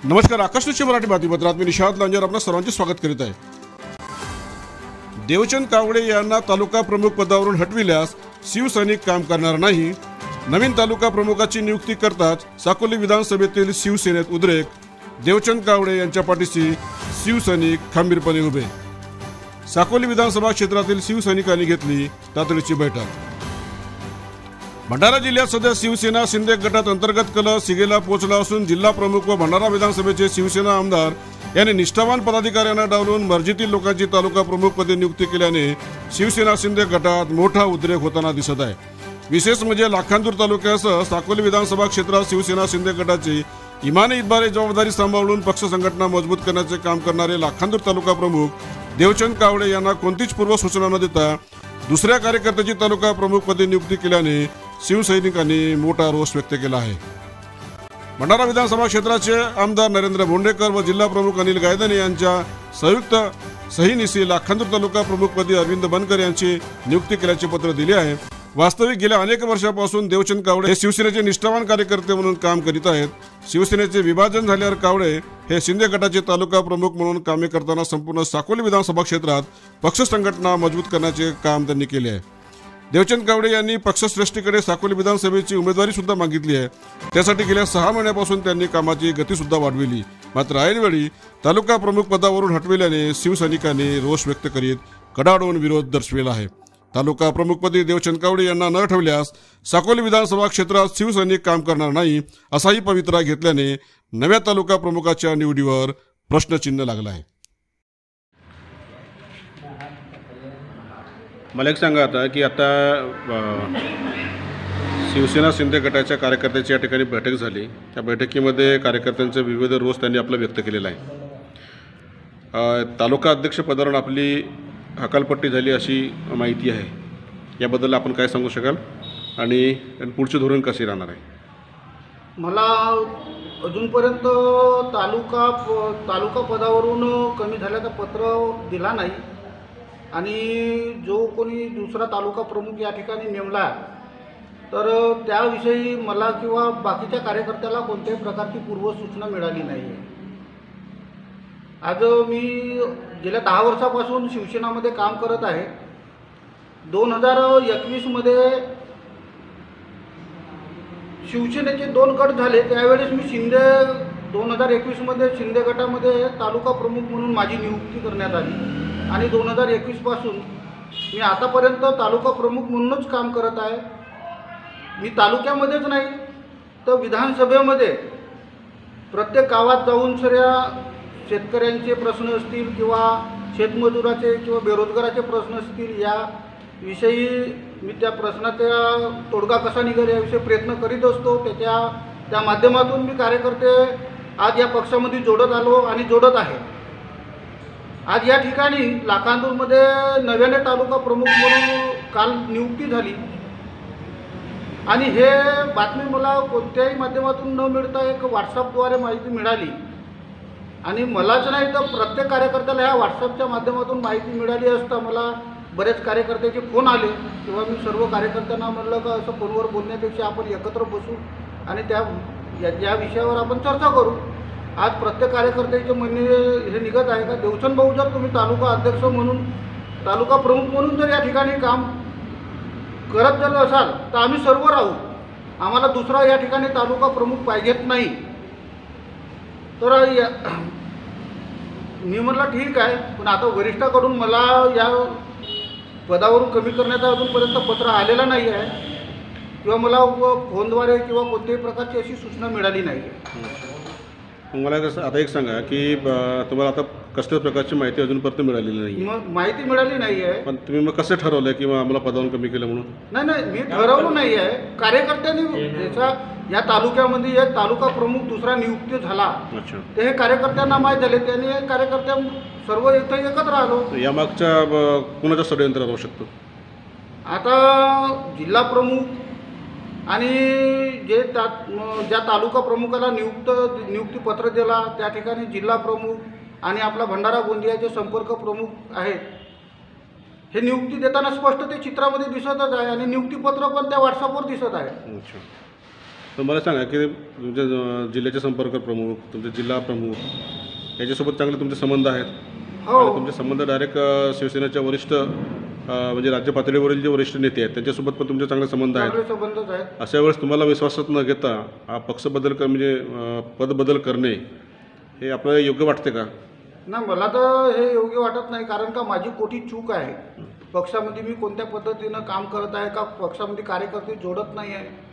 नमस्कार, आकाशवाणी मराठी बातमीपत्रात मी निशांत लांजेर आपलं सर्वांचे स्वागत करीत आहे। देवचंद कावडे यांना तालुका प्रमुख पदावरून हटविल्यास शिवसैनिक काम करणार नाही। नवीन तालुका प्रमुखाची नियुक्ती करताच साकोली विधानसभेतील शिवसेनेत उद्रेक। देवचंद कावडे यांच्या पाठीशी शिवसैनिक खंबीरपणे उभे। साकोली विधानसभा क्षेत्रातील शिवसैनिकांनी घेतली तातडीची बैठक। भंडारा जिल्ह्यात सध्या शिवसेना शिंदे गटात अंतर्गत कल सिगेला पोहोचला असून जिल्हा प्रमुख व भंडारा विधानसभेचे शिवसेना आमदार यांनी निष्ठावान पदाधिकाऱ्यांना डावलून मर्जीतील लोकांची तालुका प्रमुख पदी नियुक्ती केल्याने शिवसेना शिंदे गटात मोठा उद्रेक होताना दिसत आहे। विशेष म्हणजे लाखांदूर तालुक्यासह साकोली विधानसभा क्षेत्रात शिवसेना शिंदे गटाची इमानी इतबारी जबाबदारी सांभाळून पक्ष संघटना मजबूत करण्याचे काम करणारे लाखांदूर तालुका प्रमुख देवचंद कावडे यांना कोणतीच पूर्व सूचना न देता दुसऱ्या कार्यकर्त्याची तालुका प्रमुख पदी नियुक्ती केल्याने शिवसैनिकांनी मोठा रोष व्यक्त केला आहे। भंडारा विधानसभा क्षेत्राचे आमदार नरेंद्र बोंडेकर व जिल्हा प्रमुख अनिल गायधनी यांच्या संयुक्त सहीनिशी लाखांदूर तालुका प्रमुखपदी अरविंद बनकर यांची नियुक्ती केल्याचे पत्र दिले आहे। वास्तविक गेल्या अनेक वर्षांपासून देवचंद कावडे हे शिवसेनेचे निष्ठावान कार्यकर्ते म्हणून काम करीत आहेत। शिवसेनेचे विभाजन झाल्यावर कावडे हे शिंदे गटाचे तालुका प्रमुख म्हणून कामे करताना संपूर्ण साकोली विधानसभा क्षेत्रात पक्ष संघटना मजबूत करण्याचे काम त्यांनी केले आहे। देवचंद कावडे यांनी पक्षश्रेष्ठीकडे साकोली विधानसभेची उमेदवारी सुद्धा मागितली आहे। त्यासाठी गेल्या 6 महिन्यापासून त्यांनी कामाची गती सुद्धा वाढविली। मात्र ऐनवेळी तालुका प्रमुख पदावरून हटविल्याने शिवसैनिकांनी रोष व्यक्त करीत कडाडून विरोध दर्शविला आहे। तालुका प्रमुखपदी देवचंद कावडे यांना न ठेवल्यास साकोली विधानसभा क्षेत्रात शिवसैनिक काम करणार नाही असाही पवित्रा घेतल्याने नव्या तालुका प्रमुखाच्या निवडीवर प्रश्नचिन्ह लागला आहे। मला एक सांगा आता की आता शिवसेना शिंदे गटाच्या कार्यकर्त्याची या ठिकाणी बैठक झाली। त्या बैठकीमध्ये कार्यकर्त्यांचे विविध रोष त्यांनी आपला व्यक्त केलेला आहे। तालुका अध्यक्ष पदावरून आपली हकालपट्टी झाली अशी माहिती आहे। याबद्दल आपण काय सांगू शकाल आणि पुढचे धोरण कसे राहणार आहे? मला अजूनपर्यंत तालुका पदावरून कमी झाल्याचं पत्र दिला नाही आणि जो कोणी दुसरा तालुका प्रमुख या ठिकाणी नेमला तर त्याविषयी मला किंवा बाकीच्या कार्यकर्त्याला कोणत्याही प्रकारची पूर्वसूचना मिळाली नाही आहे। आज मी गेल्या 10 वर्षापासून शिवसेनामध्ये काम करत आहे। 2021 मध्ये शिवसेनेचे 2 गट झाले। त्यावेळेस मी 2021 मध्ये शिंदे गटामध्ये तालुका प्रमुख म्हणून माझी नियुक्ती करण्यात आली आणि 2021 पासून मी आतापर्यंत तालुका प्रमुख म्हणूनच काम करत आहे। मी तालुक्यामध्येच नाही तर विधानसभेमध्ये प्रत्येक गावात जाऊन सगळ्या शेतकऱ्यांचे प्रश्न असतील किंवा शेतमजुराचे किंवा बेरोजगाराचे प्रश्न असतील या विषयी मी त्या प्रश्नाचा तोडगा कसा निघेल याविषयी प्रयत्न करीत असतो। त्या माध्यमातून मी कार्यकर्ते आज या पक्षामध्ये जोडत आलो आणि जोडत आहे। आज या ठिकाणी लाखांदूरमध्ये नव्याने तालुका प्रमुख म्हणून काल नियुक्ती झाली आणि हे बातमी मला कोणत्याही माध्यमातून न मिळता एक व्हॉट्सअपद्वारे माहिती मिळाली आणि मलाच नाही तर प्रत्येक कार्यकर्त्याला ह्या व्हॉट्सअपच्या माध्यमातून माहिती मिळाली असता मला बरेच कार्यकर्त्याचे फोन आले किंवा मी सर्व कार्यकर्त्यांना म्हणलं का असं फोनवर बोलण्यापेक्षा आपण एकत्र बसू आणि या विषयावर आपण चर्चा करू। आज प्रत्येक कार्यकर्त्याचे म्हणणे हे निघत आहे का देवचंद भाऊ जर तुम्ही तालुका अध्यक्ष म्हणून तालुका प्रमुख म्हणून जर या ठिकाणी काम करत जर असाल तर आम्ही सर्व राहू, आम्हाला दुसरा या ठिकाणी तालुका प्रमुख पाहिजेत नाही। तर मी म्हटलं ठीक आहे, पण आता वरिष्ठाकडून मला या पदावरून कमी करण्याचा अजूनपर्यंत पत्र आलेलं नाही आहे किंवा मला फोनद्वारे किंवा कोणत्याही प्रकारची अशी सूचना मिळाली नाही आहे। मला कसं आता एक सांगा की तुम्हाला आता कसल्याच प्रकारची माहिती अजूनपर्यंत मिळालेली नाही? माहिती मिळाली नाही आहे। पण तुम्ही मग कसं ठरवलं की आम्हाला पदावरून कमी केलं म्हणून? नाही मी ठरवलं नाही आहे। कार्यकर्त्यांनी ज्याचा या तालुक्यामध्ये एक तालुका प्रमुख दुसरा नियुक्ती झाला ते हे कार्यकर्त्यांना माहीत झाले, त्यांनी कार्यकर्त्या सर्व इथं एकत्र आलो। यामागच्या कुणाचं षडयंत्र राहू शकतो? आता जिल्हा प्रमुख आणि ज्या तालुका प्रमुखाला नियुक्तीपत्र दिला त्या ठिकाणी जिल्हा प्रमुख आणि आपला भंडारा गोंदियाचे संपर्क प्रमुख आहेत। हे नियुक्ती देताना स्पष्ट ते चित्रामध्ये दिसतच आहे आणि नियुक्तीपत्र पण त्या व्हॉट्सअपवर दिसत आहे। तर मला सांगा की तुमच्या जिल्ह्याचे संपर्क प्रमुख, तुमचे जिल्हा प्रमुख याच्यासोबत चांगले तुमचे संबंध आहेत. हो. आणि तुमचे संबंध डायरेक्ट शिवसेनेच्या वरिष्ठ म्हणजे राज्य पातळीवरील जे वरिष्ठ नेते आहेत त्यांच्यासोबत पण तुमचे चांगले संबंध आहेत. चांगले संबंधच आहेत. अशा वेळेस तुम्हाला विश्वासात न घेता हा पक्ष बदल म्हणजे पद बदल करणे हे आपल्याला योग्य वाटते का? नाही, मला तर हे योग्य वाटत नाही, कारण का माझी कोटी चूक आहे. पक्षामध्ये मी कोणत्या पद्धतीनं काम करत आहे का पक्षामध्ये कार्यकर्ते जोडत नाही आहे,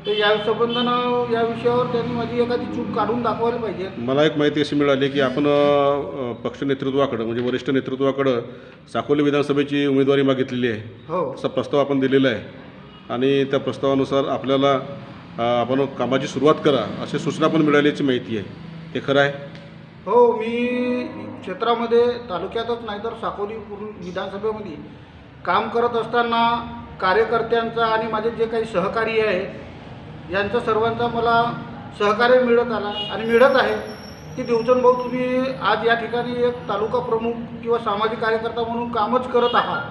तर या संबंधानं या विषयावर त्यांनी माझी एखादी चूक काढून दाखवायला पाहिजे. मला एक माहिती अशी मिळाली की आपण पक्ष नेतृत्वाकडं म्हणजे वरिष्ठ नेतृत्वाकडं साकोली विधानसभेची उमेदवारी मागितलेली आहे. हो, असा प्रस्ताव आपण दिलेला आहे आणि त्या प्रस्तावानुसार आपल्याला आपण कामाची सुरुवात करा अशी सूचना पण मिळाल्याची माहिती आहे. हे खरं आहे? हो. मी क्षेत्रामध्ये तालुक्यातच नाही तर साकोली पूर्ण विधानसभेमध्ये काम करत असताना कार्यकर्त्यांचा आणि माझे जे काही सहकारी आहेत यांचा सर्वांचा मला सहकार्य मिळत आला आणि मिळत आहे की देवचंद भाऊ, तुम्ही आज या ठिकाणी एक तालुका प्रमुख किंवा सामाजिक कार्यकर्ता म्हणून कामच करत आहात,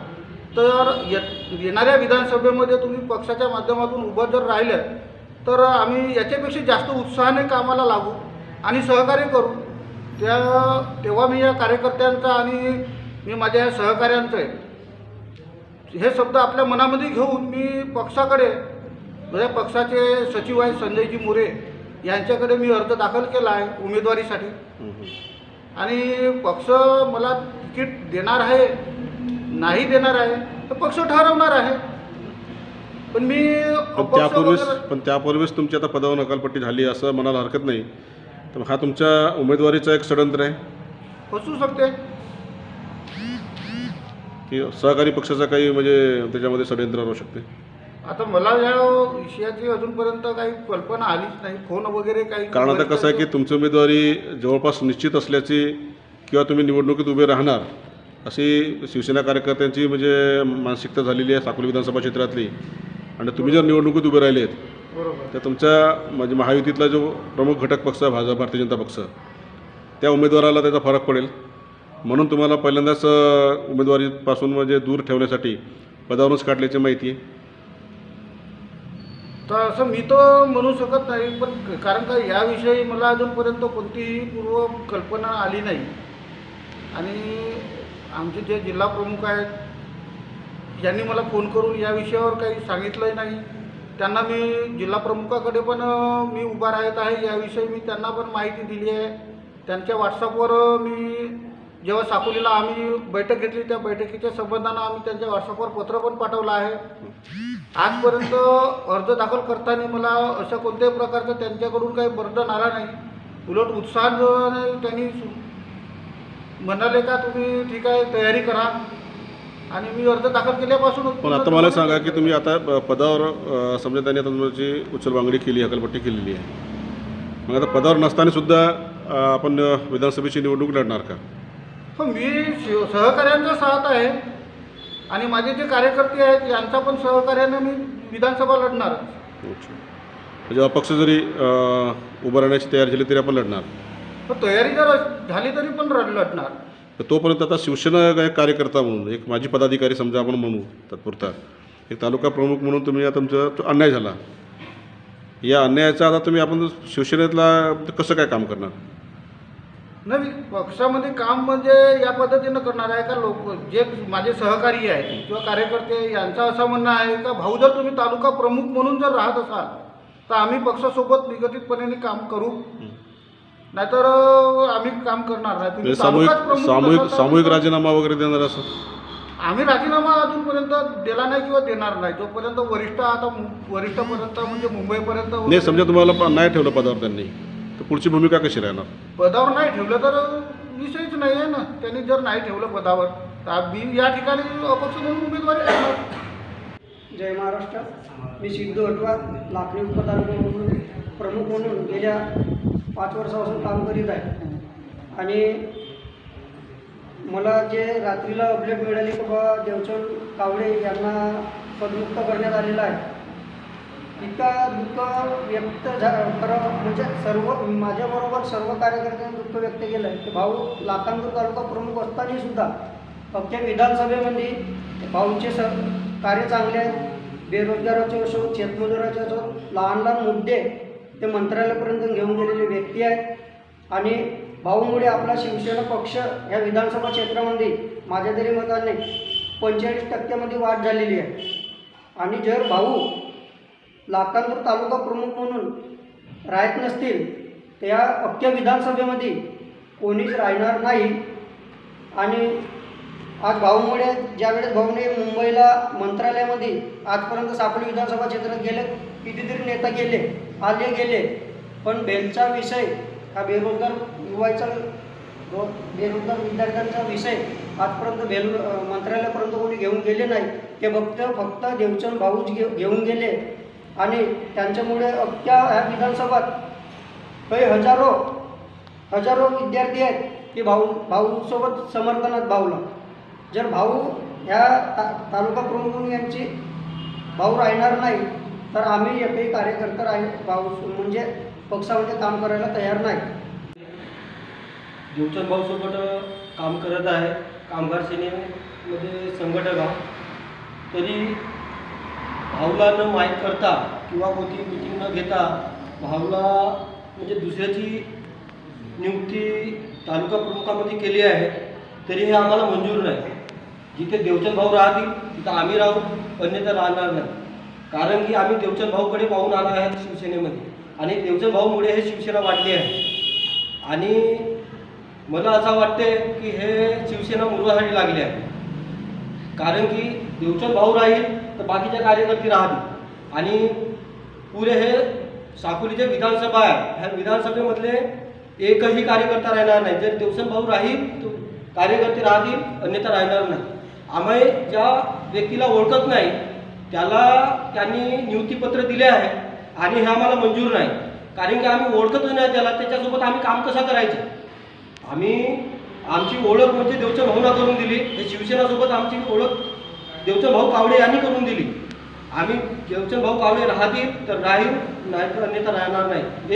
तर येणाऱ्या विधानसभेमध्ये तुम्ही पक्षाच्या माध्यमातून उभं जर राहिलं तर आम्ही याच्यापेक्षा जास्त उत्साहाने कामाला लागू आणि सहकार्य करू. तेव्हा मी या कार्यकर्त्यांचा आणि मी माझ्या या सहकाऱ्यांचं हे शब्द आपल्या मनामध्ये घेऊन मी पक्षाकडे, माझ्या पक्षाचे सचिव आहेत संजयजी मोरे यांच्याकडे मी अर्ज दाखल केला आहे उमेदवारीसाठी. आणि पक्ष मला तिकीट देणार आहे नाही देणार आहे तर पक्ष ठरवणार आहे. पण मी त्यापूर्वीच तुमची आता पदावर नकालपट्टी झाली असं म्हणायला हरकत नाही. तर हा तुमच्या उमेदवारीचा एक षडयंत्र आहे? असू शकते की सहकारी पक्षाचा काही म्हणजे त्याच्यामध्ये षडयंत्र राहू शकते? आता मला या विषयाची अजूनपर्यंत काही कल्पना आलीच नाही, फोन वगैरे काही. कारण आता कसं आहे की तुमची उमेदवारी जवळपास निश्चित असल्याची किंवा तुम्ही निवडणुकीत उभे राहणार अशी शिवसेना कार्यकर्त्यांची म्हणजे मानसिकता झालेली आहे साकोली विधानसभा क्षेत्रातली. आणि तुम्ही जर निवडणुकीत उभे राहिलेत बरोबर तर तुमच्या म्हणजे महायुतीतला जो प्रमुख घटक पक्ष आहे भारतीय जनता पक्ष, त्या उमेदवाराला त्याचा फरक पडेल. म्हणून तुम्हाला पहिल्यांदाच उमेदवारीपासून म्हणजे दूर ठेवण्यासाठी पदावरूनच काढल्याची माहिती आहे. तर असं मी तर म्हणू शकत नाही, पण कारण का याविषयी मला अजूनपर्यंत कोणतीही पूर्व कल्पना आली नाही. आणि आमचे जे जिल्हा प्रमुख आहेत यांनी मला फोन करून या विषयावर काही सांगितलंही नाही. त्यांना मी जिल्हा प्रमुखाकडे पण मी उभा राहत आहे याविषयी मी त्यांना पण माहिती दिली आहे. त्यांच्या व्हॉट्सअपवर मी जेव्हा साकोलीला आम्ही बैठक घेतली त्या बैठकीच्या संबंधानं आम्ही त्यांच्या व्हॉट्सअपवर पत्र पण पाठवलं आहे. आजपर्यंत अर्ज दाखल करताना मला अशा कोणत्याही प्रकारचं त्यांच्याकडून काही बर्डन आला नाही. उलट उत्साहाने त्यांनी म्हणाले का तुम्ही ठीक आहे तयारी करा, आणि मी अर्ज दाखल केल्यापासून. पण आता मला सांगा की तुम्ही आता पदावर समजा त्यांनी आता तुमची उचलबांगडी केली, हकलपट्टी केलेली आहे, मग आता पदावर नसताना सुद्धा आपण विधानसभेची निवडणूक लढणार का? हो, मी सहकार्यांचा साथ आहे आणि माझे जे कार्यकर्ते आहेत यांचा पण सहकार्याने मी विधानसभा लढणार. म्हणजे अपक्ष जरी उभं राहण्याची तयारी झाली तरी आपण लढणार? तयारी जर झाली तरी पण लढणार. तर तोपर्यंत आता शिवसेना एक कार्यकर्ता म्हणून, एक माजी पदाधिकारी समजा आपण म्हणू तात्पुरता, एक तालुका प्रमुख म्हणून तुम्ही आता तुमचा तो अन्याय झाला, या अन्यायाचा आता तुम्ही आपण शिवसेनेतला कसं काय काम करणार? नाही, पक्षामध्ये काम म्हणजे या पद्धतीनं करणार आहे का लोक जे माझे सहकारी आहेत किंवा कार्यकर्ते यांचं असं म्हणणं आहे का भाऊ जर तुम्ही तालुका प्रमुख म्हणून जर राहत असाल तर आम्ही पक्षासोबत निगडीतपणे काम करू, नाहीतर आम्ही काम करणार नाही. सामूहिक राजीनामा वगैरे देणार असं? आम्ही राजीनामा अजूनपर्यंत दिला नाही किंवा देणार नाही जोपर्यंत वरिष्ठपर्यंत म्हणजे मुंबईपर्यंत नाही. समजा तुम्हाला नाही ठेवलं पदावर त्यांनी, तर पुढची भूमिका कशी राहणार? पदावर नाही ठेवलं तर विषयच नाही आहे ना. त्यांनी जर नाही ठेवलं पदावर तर मी या ठिकाणी अपक्ष म्हणून उमेदवारी करणार. जय महाराष्ट्र. मी सिद्धू अटवार, लाखणी उपतालुका प्रमुख म्हणून गेल्या 5 वर्षापासून काम करीत आहे. आणि मला जे रात्रीला अपडेट मिळाली की बाबा देवचंद कावडे यांना पदमुक्त करण्यात आलेलं आहे, इतका दुःख व्यक्त खरं म्हणजे माझ्याबरोबर सर्व कार्यकर्त्यांनी दुःख व्यक्त केलं आहे की भाऊ लाखांदूर तालुका प्रमुख असतानासुद्धा अख्ख्या विधानसभेमध्ये भाऊंचे कार्य चांगले आहेत. बेरोजगाराचे असो, शेतमजुराचे असो, लहान लहान मुद्दे ते मंत्रालयापर्यंत घेऊन गेलेले व्यक्ती आहेत. आणि भाऊमुळे आपला शिवसेना पक्ष ह्या विधानसभा क्षेत्रामध्ये माझ्या तरी मताने 45% वाढ झालेली आहे. आणि जर भाऊ लाखांदूर तालुका प्रमुख म्हणून राहत नसतील तर या अख्ख्या विधानसभेमध्ये कोणीच राहणार नाही. आणि आज भाऊमुळे ज्यावेळेस भाऊने मुंबईला मंत्रालयामध्ये आजपर्यंत साकोली विधानसभा क्षेत्रात गेले कितीतरी नेता आले गेले, पण बेलचा विषय हा बेरोजगार युवाचा बेरोजगार विद्यार्थ्यांचा विषय आजपर्यंत मंत्रालयापर्यंत कोणी घेऊन गेले नाही. ते फक्त देवचंद भाऊच घेऊन गेले. आणि त्यांच्यामुळे अख्ख्या ह्या विधानसभात काही हजारो विद्यार्थी आहेत की भाऊसोबत समर्थनात भाऊला. जर भाऊ ह्या तालुका प्रमुख यांची भाऊ राहणार नाही तर आम्ही एकही कार्यकर्ता भाऊ म्हणजे पक्षामध्ये काम करायला तयार नाही. देवचंद भाऊसोबत काम करत आहे, कामगार सेनेमध्ये संघटक आहोत. तरी भाऊला न माहीत करता किंवा कोणती मिटिंग न घेता भाऊला म्हणजे दुसऱ्याची नियुक्ती तालुका प्रमुखामध्ये केली आहे, तरी हे आम्हाला मंजूर नाही. जिथे देवचंद भाऊ राहतील तिथं आम्ही राहू, अन्यथा राहणार नाही. कारण की आम्ही देवचंद भाऊकडे पाहून आलो आहे शिवसेनेमध्ये, आणि देवचंद भाऊमुळे हे शिवसेना वाढली आहे. आणि मला असं वाटते की हे शिवसेना मुरवासाठी लागली आहे. कारण की देवचंद भाऊ राहील तर बाकीच्या कार्यकर्ते राहतील, आणि पुरे हे साकोली जे विधानसभा आहे ह्या विधानसभेमधले एकही कार्यकर्ता राहणार नाही. जर देवचंद भाऊ राहील तर कार्यकर्ते राहतील, अन्यथा राहणार नाही. आम्ही ज्या व्यक्तीला ओळखत नाही त्यांनी नियुक्तीपत्र दिले आहे, आणि हे आम्हाला मंजूर नाही. कारण की आम्ही ओळखतच नाही त्याच्यासोबत आम्ही काम कसं करायचं. आमची ओळख म्हणजे देवचंद भाऊंना करून दिली. हे शिवसेनासोबत आमची ओळख देवचंद भाऊ कावडे यांनी करून दिली. आम्ही देवचंद भाऊ कावडे राहतील तर राहील, नाही तर अन्यथा राहणार नाही.